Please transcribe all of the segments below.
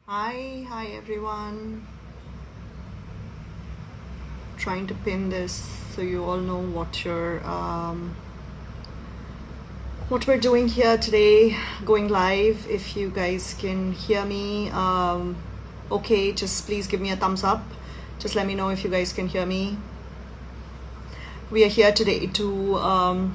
Hi everyone. Trying to pin this so you all know what we're doing here today. Going live. If you guys can hear me, okay, just please give me a thumbs up. Just let me know if you guys can hear me. We are here today to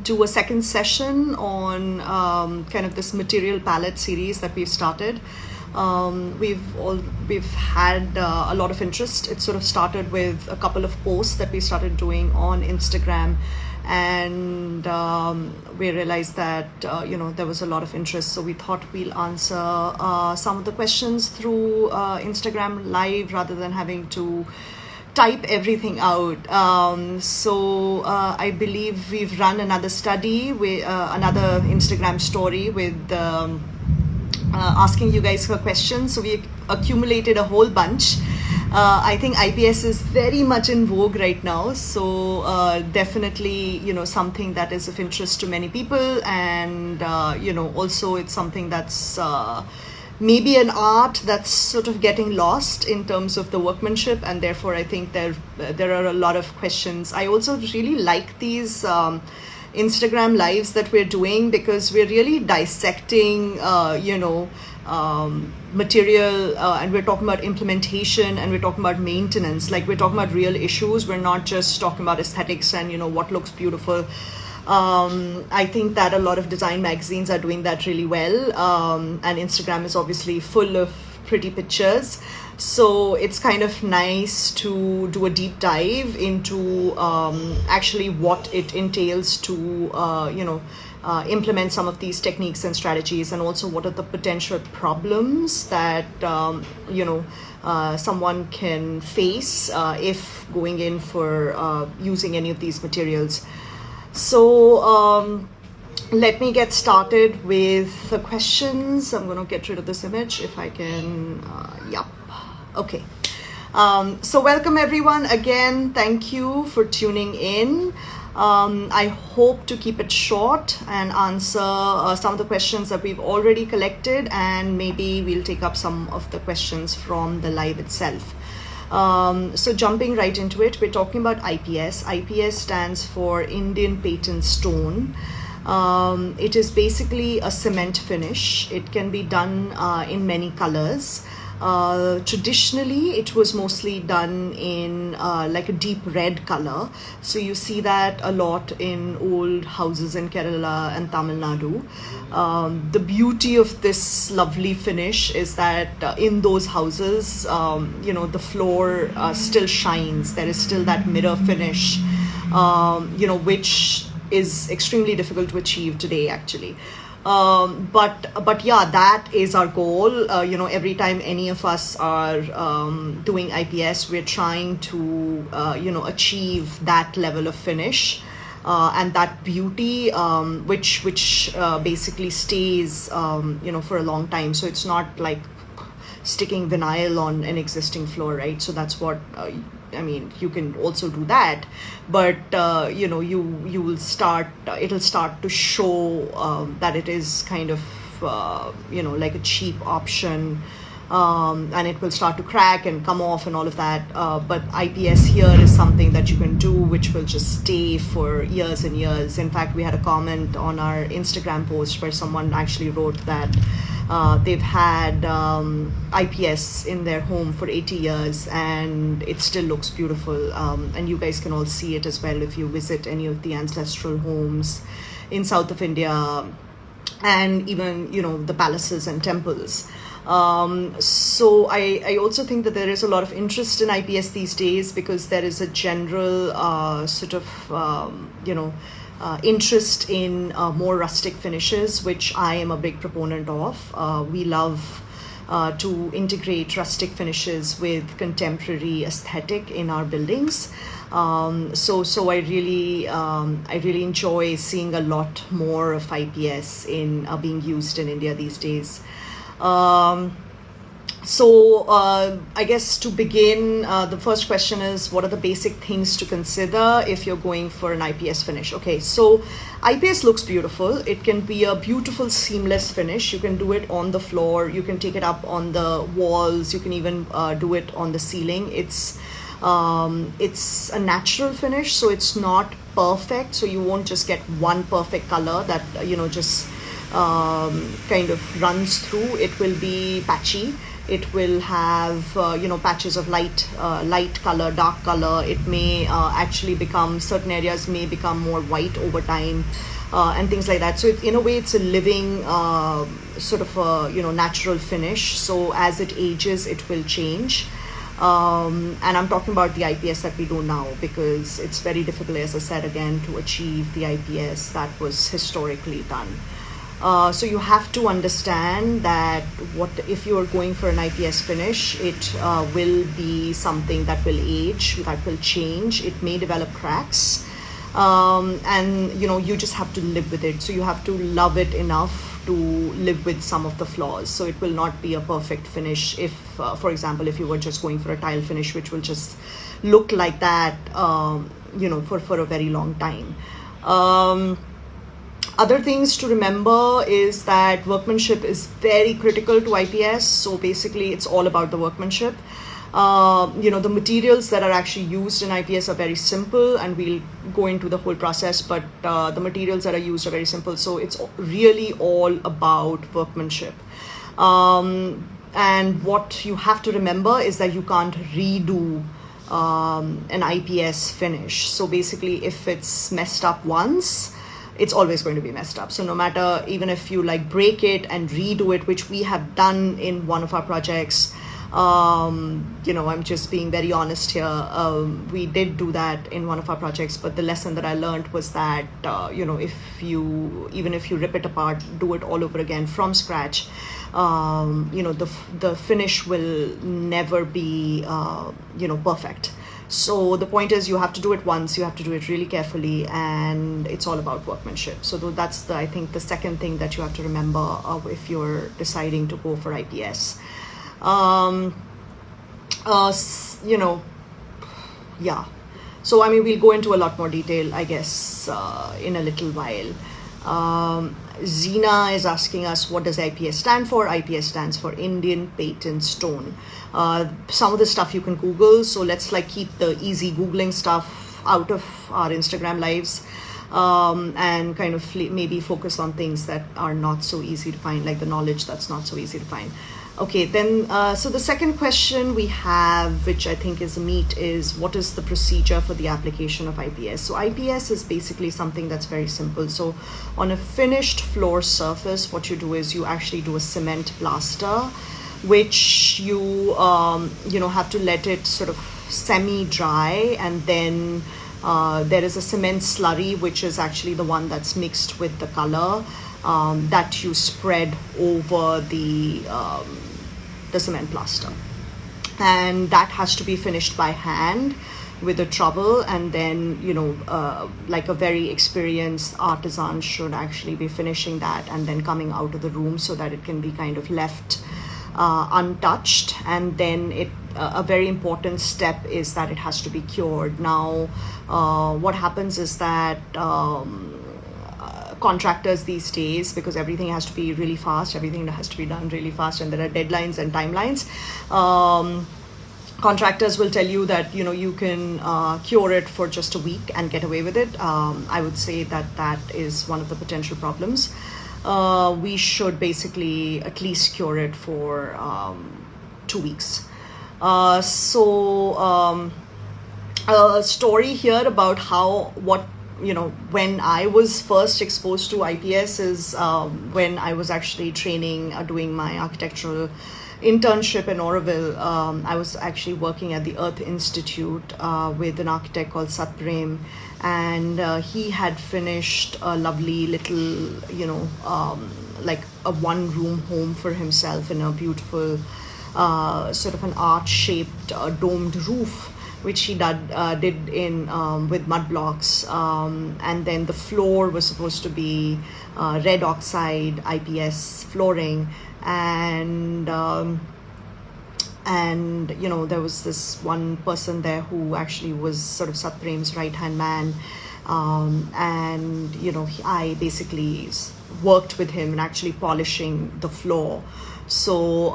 do a second session on kind of this material palette series that we've started. We've had a lot of interest. It sort of started with a couple of posts that we started doing on Instagram, and we realized that there was a lot of interest. So we thought we'll answer some of the questions through Instagram live rather than having to type everything out. So I believe we've run another study with another Instagram story with asking you guys for questions. So we accumulated a whole bunch. I think IPS is very much in vogue right now. So definitely, something that is of interest to many people. And, also it's something that's maybe an art that's sort of getting lost in terms of the workmanship. And therefore, I think there are a lot of questions. I also really like these Instagram lives that we're doing because we're really dissecting, material, and we're talking about implementation, and we're talking about maintenance. Like, we're talking about real issues. We're not just talking about aesthetics and what looks beautiful. I think that a lot of design magazines are doing that really well, and Instagram is obviously full of pretty pictures. So it's kind of nice to do a deep dive into actually what it entails to implement some of these techniques and strategies, and also what are the potential problems that someone can face if going in for using any of these materials. So let me get started with the questions. I'm going to get rid of this image if I can. Yep. Okay. So welcome everyone again. Thank you for tuning in. I hope to keep it short and answer some of the questions that we've already collected, and maybe we'll take up some of the questions from the live itself. So jumping right into it, we're talking about IPS. IPS stands for Indian Patent Stone. It is basically a cement finish. It can be done in many colors. Traditionally, it was mostly done in like a deep red color. So you see that a lot in old houses in Kerala and Tamil Nadu. The beauty of this lovely finish is that in those houses, the floor still shines. There is still that mirror finish, which is extremely difficult to achieve today, actually. But yeah, that is our goal. Every time any of us are doing IPS, we're trying to achieve that level of finish and that beauty, which basically stays for a long time. So it's not like sticking vinyl on an existing floor, right? So that's what you can also do that, but you will start. It'll start to show that it is kind of like a cheap option, and it will start to crack and come off and all of that. But IPS here is something that you can do, which will just stay for years and years. In fact, we had a comment on our Instagram post where someone actually wrote that they've had IPS in their home for 80 years and it still looks beautiful. And you guys can all see it as well if you visit any of the ancestral homes in south of India, and even the palaces and temples. So I also think that there is a lot of interest in IPS these days because there is a general interest in more rustic finishes, which I am a big proponent of. We love to integrate rustic finishes with contemporary aesthetic in our buildings. So I really enjoy seeing a lot more of IPS in being used in India these days. I guess to begin, the first question is, what are the basic things to consider if you're going for an IPS finish? Okay, so IPS looks beautiful. It can be a beautiful seamless finish. You can do it on the floor. You can take it up on the walls. You can even do it on the ceiling. It's a natural finish, so it's not perfect. So you won't just get one perfect color that just kind of runs through. It will be patchy. It will have patches of light color, dark color. It may actually become, certain areas may become more white over time, and things like that. So in a way, it's a living sort of a natural finish. So as it ages, it will change. And I'm talking about the IPS that we do now, because it's very difficult, as I said again, to achieve the IPS that was historically done. So you have to understand that if you are going for an IPS finish, it will be something that will age, that will change. It may develop cracks, and you just have to live with it. So you have to love it enough to live with some of the flaws. So it will not be a perfect finish if, for example, if you were just going for a tile finish, which will just look like that, for a very long time. Other things to remember is that workmanship is very critical to IPS. So basically, it's all about the workmanship. The materials that are actually used in IPS are very simple, and we'll go into the whole process, but the materials that are used are very simple. So it's really all about workmanship. And what you have to remember is that you can't redo an IPS finish. So basically, if it's messed up once, it's always going to be messed up. So no matter, even if you break it and redo it, which we have done in one of our projects, I'm just being very honest here. We did do that in one of our projects, but the lesson that I learned was that, even if you rip it apart, do it all over again from scratch, the finish will never be, perfect. So the point is, you have to do it once, you have to do it really carefully, and it's all about workmanship. So that's I think the second thing that you have to remember if you're deciding to go for IPS. Yeah. So we'll go into a lot more detail, I guess, in a little while. Zina is asking us, what does IPS stand for? IPS stands for Indian Patent Stone. Some of the stuff you can Google, so let's keep the easy Googling stuff out of our Instagram lives, and kind of maybe focus on things that are not so easy to find, like the knowledge that's not so easy to find. Okay, then, so the second question we have, which I think is the meat, is what is the procedure for the application of IPS? So IPS is basically something that's very simple. So on a finished floor surface, what you do is you actually do a cement plaster, which you, have to let it sort of semi-dry, and then there is a cement slurry, which is actually the one that's mixed with the color, that you spread over the cement plaster, and that has to be finished by hand with a trowel, and then a very experienced artisan should actually be finishing that and then coming out of the room so that it can be kind of left untouched. And then a very important step is that it has to be cured. Now what happens is that contractors these days, because everything has to be really fast, everything has to be done really fast, and there are deadlines and timelines, contractors will tell you that you can cure it for just a week and get away with it. I would say that is one of the potential problems. We should basically at least cure it for 2 weeks. A story here about when I was first exposed to IPS is when I was actually training, doing my architectural internship in Oroville. I was actually working at the Earth Institute with an architect called Satprem, and he had finished a lovely little, like a one-room home for himself in a beautiful sort of an arch-shaped domed roof, which he did in with mud blocks, and then the floor was supposed to be red oxide IPS flooring, and and there was this one person there who actually was sort of Satprem's right hand man, and I basically worked with him in actually polishing the floor. So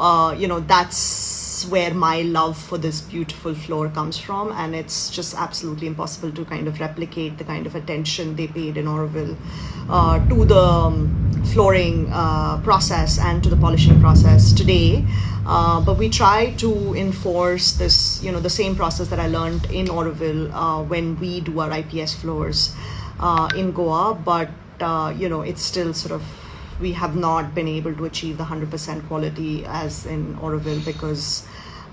that's where my love for this beautiful floor comes from, and it's just absolutely impossible to kind of replicate the kind of attention they paid in Auroville to the flooring process and to the polishing process today. But we try to enforce this, the same process that I learned in Auroville when we do our IPS floors in Goa. But it's still sort of, we have not been able to achieve the 100% quality as in Auroville because,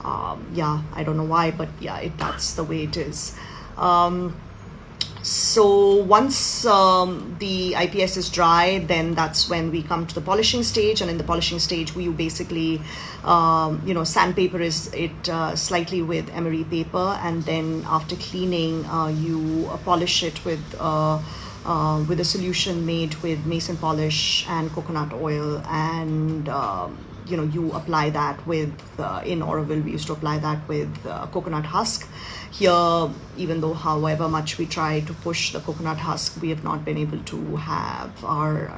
I don't know why, but that's the way it is. So once the IPS is dry, then that's when we come to the polishing stage. And in the polishing stage, we basically, sandpaper it slightly with emery paper, and then after cleaning, you polish it with a solution made with mason polish and coconut oil, and you apply that with in Auroville we used to apply that with coconut husk. Here, even though however much we try to push the coconut husk, we have not been able to have our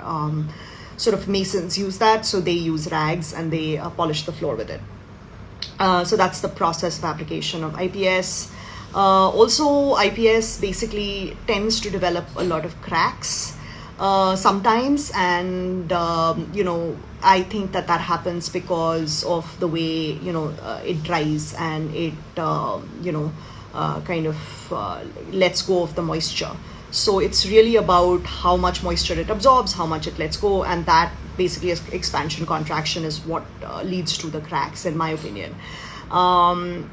sort of masons use that, so they use rags and they polish the floor with it. So that's the process of application of IPS. Also, IPS basically tends to develop a lot of cracks sometimes, and I think that happens because of the way it dries and it kind of lets go of the moisture. So it's really about how much moisture it absorbs, how much it lets go, and that basically expansion contraction is what leads to the cracks, in my opinion. And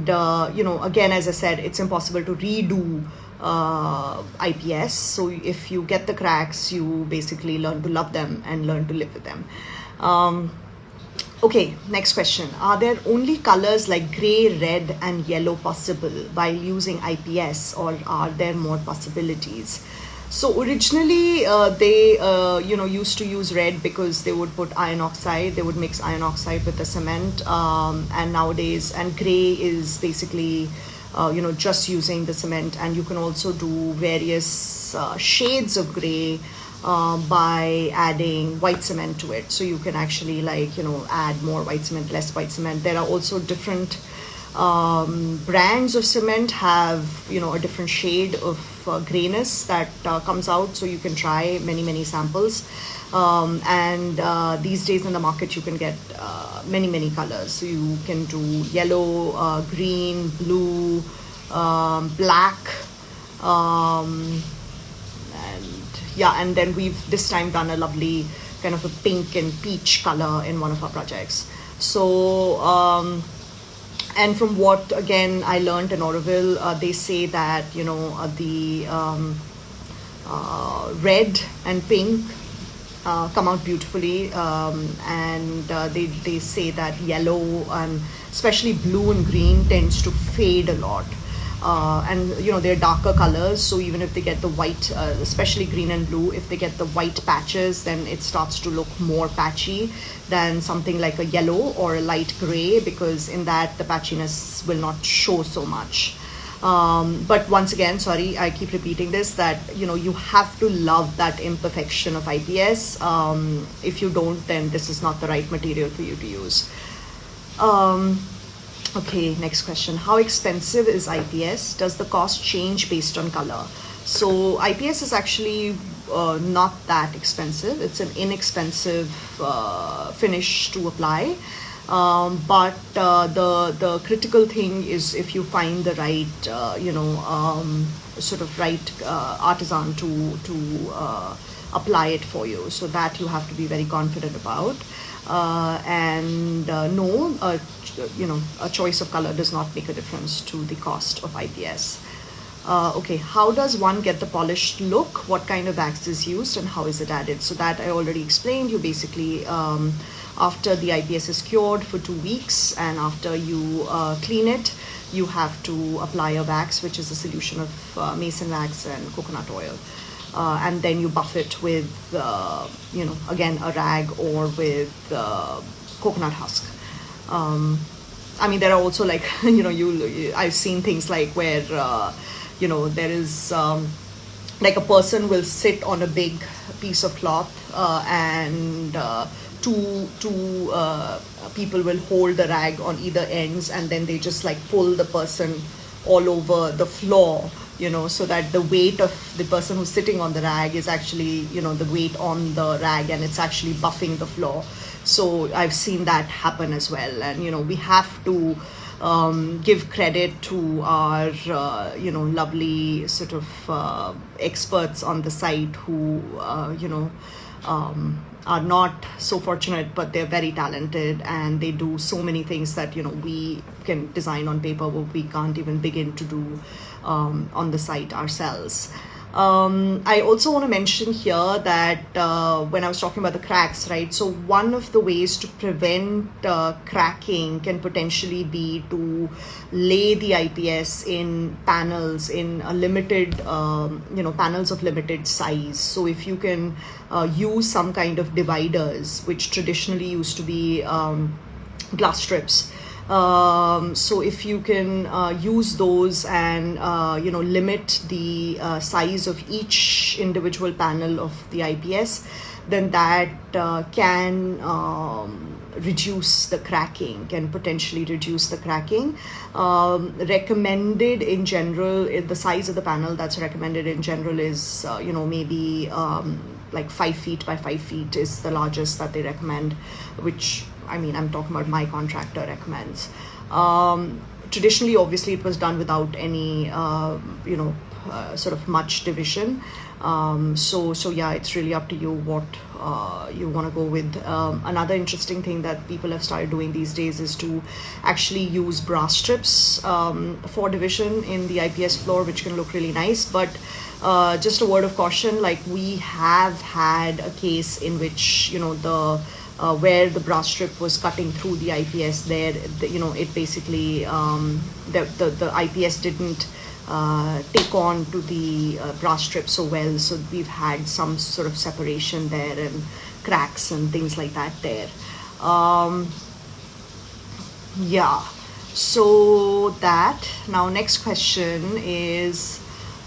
again, as I said, it's impossible to redo IPS. So if you get the cracks, you basically learn to love them and learn to live with them. Okay, next question. Are there only colors like gray, red and yellow possible while using IPS, or are there more possibilities? So originally they used to use red because they would put iron oxide, they would mix iron oxide with the cement, and nowadays, and gray is basically just using the cement, and you can also do various shades of gray by adding white cement to it. So you can actually add more white cement, less white cement. There are also different brands of cement have a different shade of grayness that comes out, so you can try many samples, and these days in the market you can get many colors. So you can do yellow, green, blue, black, and then we've this time done a lovely kind of a pink and peach color in one of our projects. So and from what again I learned in Auroville, they say that the red and pink come out beautifully, and they say that yellow and especially blue and green tends to fade a lot. And they're darker colors, so even if they get the white, especially green and blue, if they get the white patches, then it starts to look more patchy than something like a yellow or a light gray, because in that the patchiness will not show so much. But once again, sorry, I keep repeating this, that you have to love that imperfection of IPS. If you don't, then this is not the right material for you to use. Okay, next question. How expensive is IPS? Does the cost change based on color? So IPS is actually not that expensive. It's an inexpensive finish to apply. But the critical thing is if you find the right, sort of right artisan to apply it for you. So that you have to be very confident about. A choice of color does not make a difference to the cost of IPS. Okay, how does one get the polished look? What kind of wax is used and how is it added? So that I already explained. You basically, after the IPS is cured for 2 weeks and after you clean it, you have to apply a wax, which is a solution of mason wax and coconut oil. And then you buff it with, again, a rag or with coconut husk. I mean, there are also like, I've seen things like where, there is like a person will sit on a big piece of cloth, and two people will hold the rag on either ends, and then they just like pull the person all over the floor, so that the weight of the person who's sitting on the rag is actually, the weight on the rag, and it's actually buffing the floor. So I've seen that happen as well. And, we have to give credit to our, lovely sort of experts on the site who, are not so fortunate, but they're very talented, and they do so many things that, we can design on paper, but we can't even begin to do on the site ourselves. I also want to mention here that when I was talking about the cracks, right? So one of the ways to prevent cracking can potentially be to lay the IPS in panels in a limited, panels of limited size. So if you can use some kind of dividers, which traditionally used to be glass strips. So if you can use those and limit the size of each individual panel of the IPS, then that can reduce the cracking, can potentially reduce the cracking. Recommended in general, the size of the panel that's recommended in general is maybe like 5 feet by 5 feet is the largest that they recommend, which I'm talking about my contractor recommends. Traditionally, obviously, it was done without any, sort of much division. So yeah, it's really up to you what you want to go with. Another interesting thing that people have started doing these days is to actually use brass strips for division in the IPS floor, which can look really nice. But just a word of caution, like we have had a case in which, where the brass strip was cutting through the IPS there, it basically, the IPS didn't take on to the brass strip so well. So we've had some sort of separation there and cracks and things like that there. Yeah, so that, now next question is,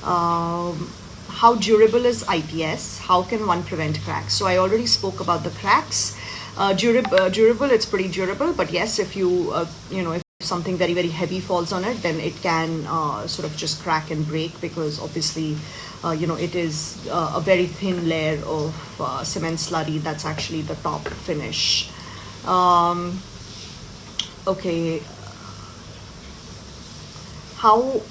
how durable is IPS? How can one prevent cracks? So I already spoke about the cracks. Durable, it's pretty durable, but yes, if you, if something very, very heavy falls on it, then it can sort of just crack and break, because obviously, it is a very thin layer of cement slurry that's actually the top finish. Okay. How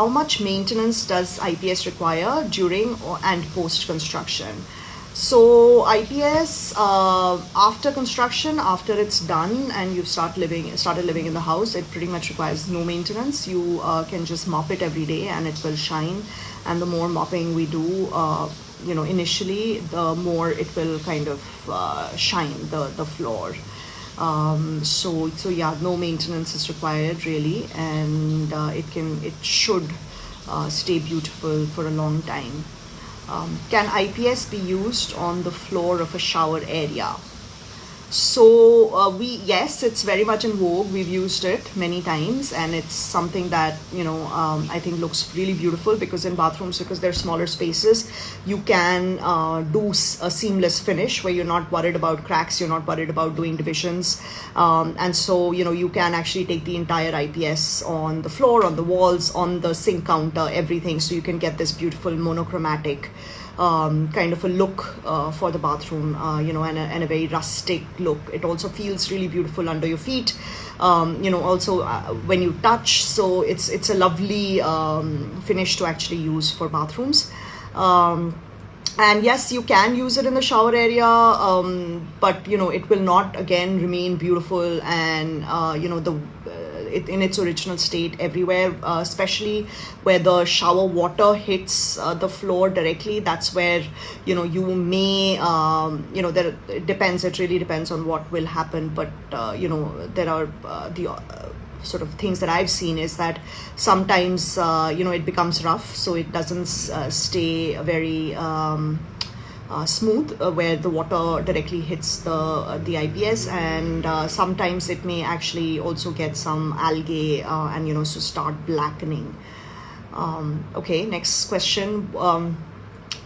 much maintenance does IPS require during and post construction? So IPS, after construction, after it's done and you've started living in the house, it pretty much requires no maintenance. You can just mop it every day and it will shine. And the more mopping we do, initially, the more it will kind of shine the floor. So yeah, no maintenance is required really, and it should stay beautiful for a long time. Can IPS be used on the floor of a shower area? So yes, it's very much in vogue. We've used it many times, and it's something that I think looks really beautiful, because in bathrooms, because they're smaller spaces, you can do a seamless finish where you're not worried about cracks, you're not worried about doing divisions, and so you can actually take the entire IPS on the floor, on the walls, on the sink counter, everything, so you can get this beautiful monochromatic kind of a look for the bathroom, and a very rustic look. It also feels really beautiful under your feet, also when you touch. So it's a lovely finish to actually use for bathrooms. And yes, you can use it in the shower area, but it will not again remain beautiful and in its original state everywhere, especially where the shower water hits the floor directly. That's where you may it depends. It really depends on what will happen, but there are the sort of things that I've seen is that sometimes it becomes rough, so it doesn't stay very smooth, where the water directly hits the IPS, and sometimes it may actually also get some algae and so start blackening. Okay, next question.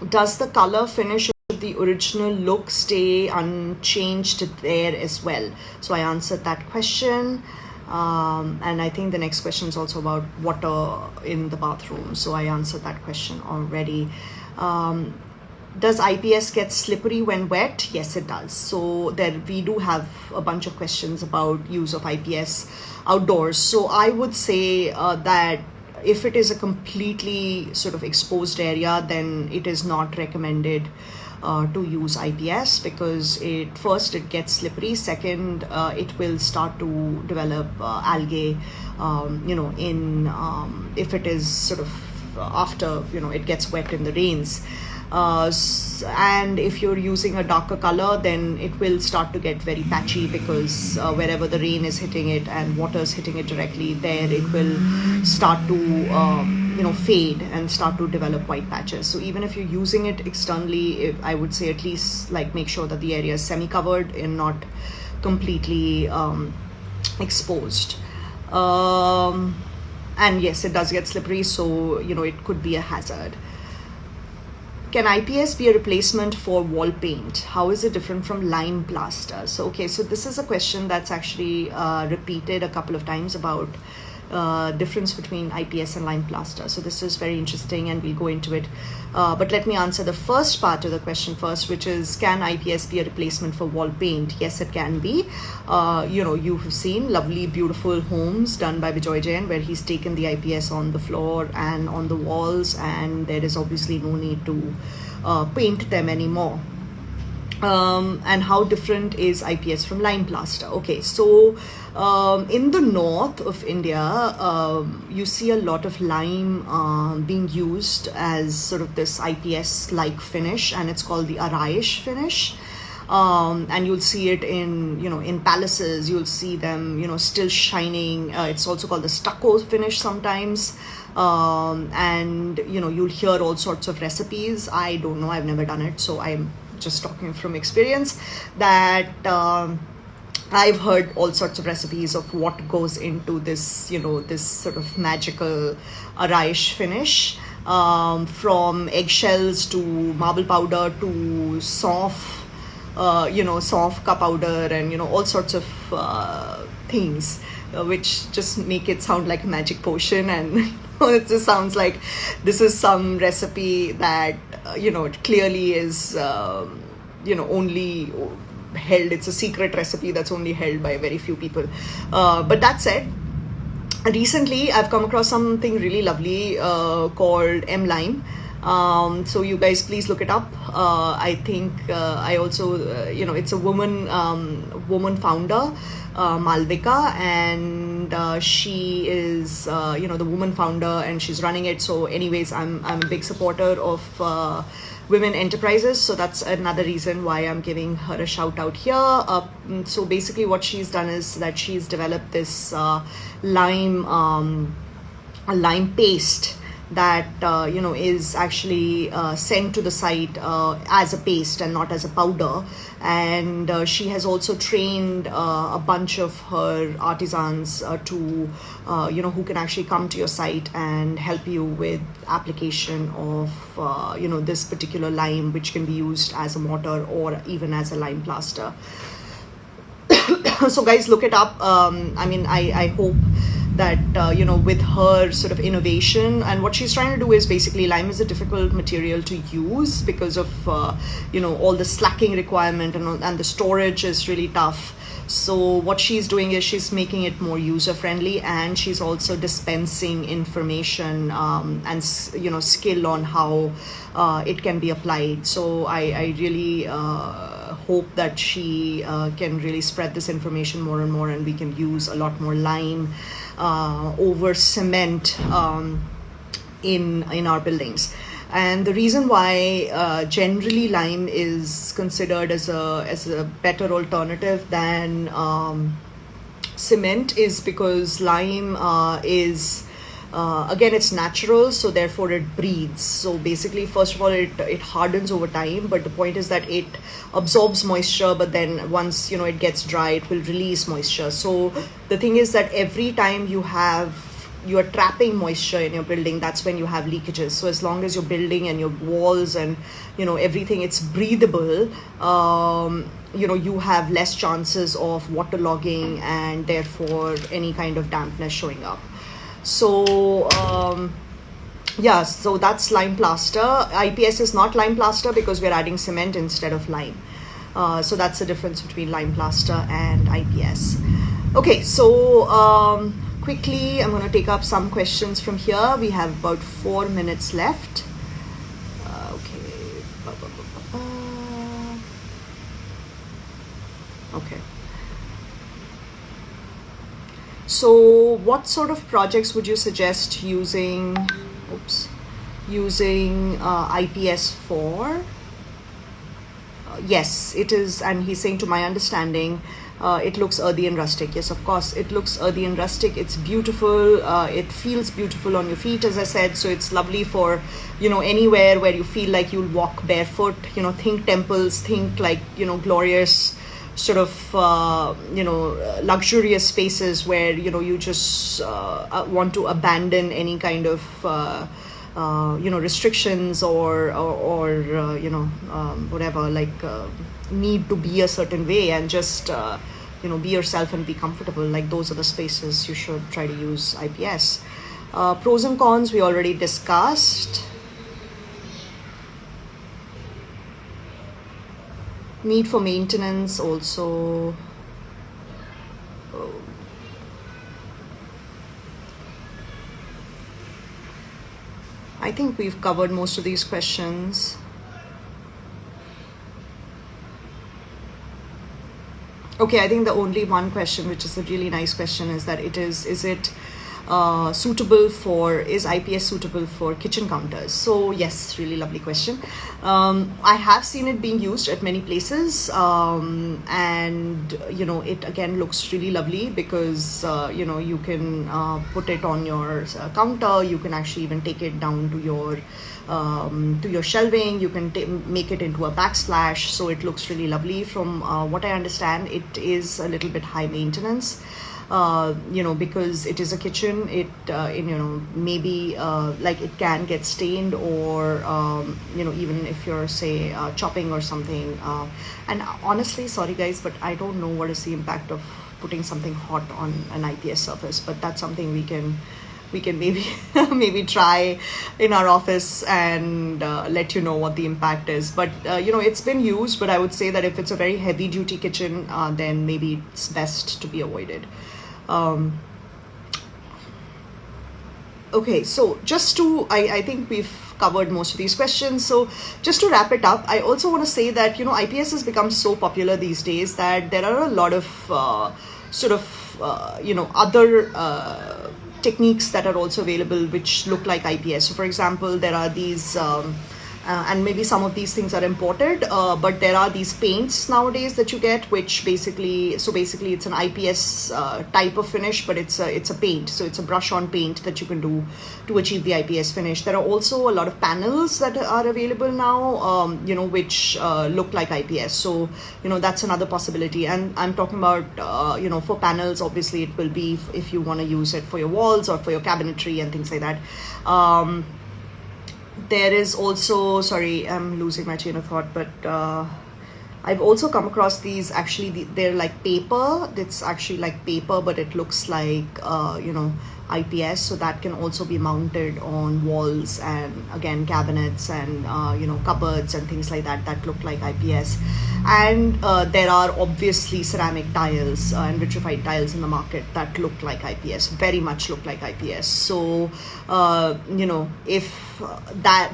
Does the color finish of the original look stay unchanged there as well? So I answered that question. And I think the next question is also about water in the bathroom. So I answered that question already. Does IPS get slippery when wet? Yes, it does. So there we do have a bunch of questions about use of IPS outdoors. So I would say that if it is a completely sort of exposed area, then it is not recommended to use IPS, because first it gets slippery, second it will start to develop algae if it is sort of after it gets wet in the rains. And if you're using a darker color, then it will start to get very patchy, because wherever the rain is hitting it and water is hitting it directly, there it will start to fade and start to develop white patches. So even if you're using it externally, I would say at least make sure that the area is semi-covered and not completely exposed. And yes, it does get slippery, so it could be a hazard. Can IPS be a replacement for wall paint? How is it different from lime plaster? So this is a question that's actually repeated a couple of times about difference between IPS and lime plaster. So this is very interesting, and we'll go into it. But let me answer the first part of the question first, which is, can IPS be a replacement for wall paint? Yes, it can be. You have seen lovely, beautiful homes done by Vijay Jain, where he's taken the IPS on the floor and on the walls, and there is obviously no need to paint them anymore. And how different is IPS from lime plaster? Okay, so in the north of India, you see a lot of lime being used as sort of this IPS-like finish, and it's called the Araish finish. And you'll see it in palaces. You'll see them still shining. It's also called the stucco finish sometimes. And you'll hear all sorts of recipes. I don't know, I've never done it, so I'm just talking from experience that I've heard all sorts of recipes of what goes into this this sort of magical Araish finish, from eggshells to marble powder to soft powder, and all sorts of things which just make it sound like a magic potion. And it just sounds like this is some recipe that it clearly is only held, it's a secret recipe that's only held by very few people. But that said, recently I've come across something really lovely called M-Lime. So you guys please look it up. I think I also it's a woman founder, Malvika, and she is the woman founder, and she's running it. So anyways, I'm a big supporter of women enterprises, so that's another reason why I'm giving her a shout out here. So basically what she's done is that she's developed this lime paste that is actually sent to the site as a paste and not as a powder. And she has also trained a bunch of her artisans to who can actually come to your site and help you with application of this particular lime, which can be used as a mortar or even as a lime plaster. So guys, look it up. I hope that with her sort of innovation, and what she's trying to do is, basically, lime is a difficult material to use because of all the slacking requirement, and the storage is really tough. So what she's doing is she's making it more user friendly, and she's also dispensing information and skill on how it can be applied. So I really hope that she can really spread this information more and more, and we can use a lot more lime over cement in our buildings. And the reason why generally lime is considered as a better alternative than cement is because lime is Again, it's natural, so therefore it breathes. So basically, first of all, it hardens over time, but the point is that it absorbs moisture, but then once it gets dry, it will release moisture. So the thing is that every time you are trapping moisture in your building, that's when you have leakages. So as long as your building and your walls and everything, it's breathable, you have less chances of waterlogging and therefore any kind of dampness showing up. So so that's lime plaster. IPS is not lime plaster because we're adding cement instead of lime. So that's the difference between lime plaster and IPS. Okay, so quickly I'm going to take up some questions from here. We have about 4 minutes left. Okay. So what sort of projects would you suggest using IPS for? Yes, it is, and he's saying, to my understanding, it looks earthy and rustic. Yes, of course, it looks earthy and rustic. It's beautiful. It feels beautiful on your feet, as I said. So it's lovely for, anywhere where you feel like you'll walk barefoot. Think temples, think like, glorious sort of, luxurious spaces where, you just want to abandon any kind of, restrictions or whatever, like need to be a certain way and just, be yourself and be comfortable. Like those are the spaces you should try to use IPS. Pros and cons, we already discussed. Need for maintenance also. I think we've covered most of these questions. Okay, I think the only one question, which is a really nice question, is that is IPS suitable for kitchen counters? So yes, really lovely question. I have seen it being used at many places, and it again looks really lovely because you can put it on your counter. You can actually even take it down to your shelving. You can make it into a backsplash, so it looks really lovely. From what I understand, it is a little bit high maintenance. Because it is a kitchen, maybe like it can get stained, or even if you're say chopping or something. And honestly, sorry guys, but I don't know what is the impact of putting something hot on an IPS surface, but that's something we can maybe maybe try in our office and let you know what the impact is. But it's been used, but I would say that if it's a very heavy duty kitchen, then maybe it's best to be avoided. Okay, so I think we've covered most of these questions. So just to wrap it up, I also want to say that IPS has become so popular these days that there are a lot of other techniques that are also available which look like IPS. So for example, there are these and maybe some of these things are imported, but there are these paints nowadays that you get, which basically it's an IPS type of finish, but it's a paint. So it's a brush on paint that you can do to achieve the IPS finish. There are also a lot of panels that are available now, which look like IPS. So that's another possibility. And I'm talking about for panels, obviously it will be if you want to use it for your walls or for your cabinetry and things like that. There is also, sorry, I'm losing my chain of thought, but I've also come across these, actually they're like paper. It's actually like paper, but it looks like IPS, so that can also be mounted on walls and again cabinets and cupboards and things like that that look like IPS. And there are obviously ceramic tiles and vitrified tiles in the market that look like IPS, very much look like IPS. So if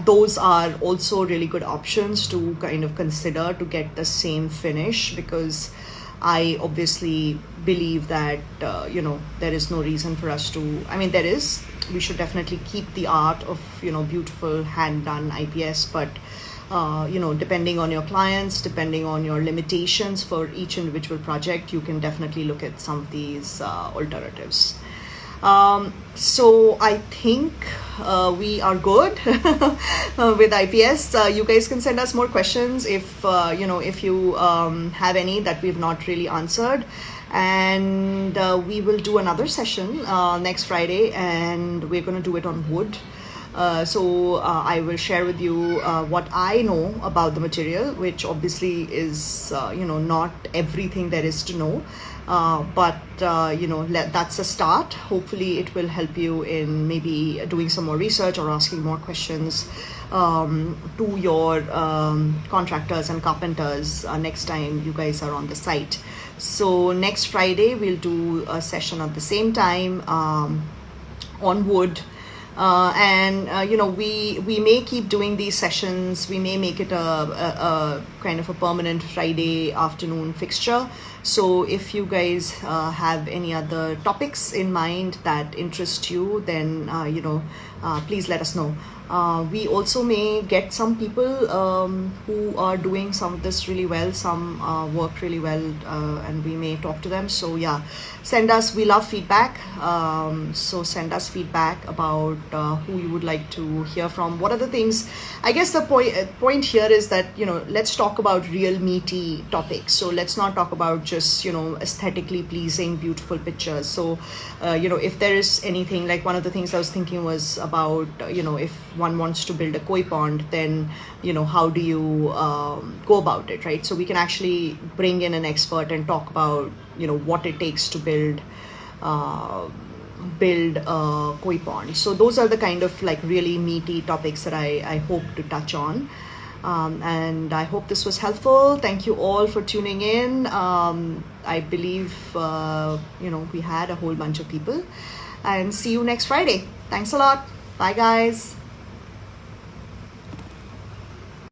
those are also really good options to kind of consider to get the same finish, because I obviously believe that there is no reason for us to, we should definitely keep the art of beautiful hand done IPS, but depending on your clients, depending on your limitations for each individual project, you can definitely look at some of these alternatives. So I think we are good with IPS. You guys can send us more questions if if you have any that we've not really answered, and we will do another session next Friday, and we're going to do it on wood. I will share with you what I know about the material, which obviously is not everything there is to know, but that's a start. Hopefully it will help you in maybe doing some more research or asking more questions to your contractors and carpenters next time you guys are on the site. So next Friday we'll do a session at the same time on wood. We may keep doing these sessions. We may make it a kind of a permanent Friday afternoon fixture. So if you guys have any other topics in mind that interest you, then please let us know. We also may get some people who are doing some of this really well, some work really well, and we may talk to them. So yeah, we love feedback. So send us feedback about who you would like to hear from. What are the things? I guess the point here is that, let's talk about real meaty topics. So let's not talk about just, aesthetically pleasing, beautiful pictures. So, if there is anything, like one of the things I was thinking was about, if one wants to build a koi pond, then how do you go about it, right? So we can actually bring in an expert and talk about what it takes to build a koi pond. So those are the kind of like really meaty topics that I hope to touch on, and I hope this was helpful. Thank you all for tuning in. I believe we had a whole bunch of people, and see you next Friday. Thanks a lot. Bye guys.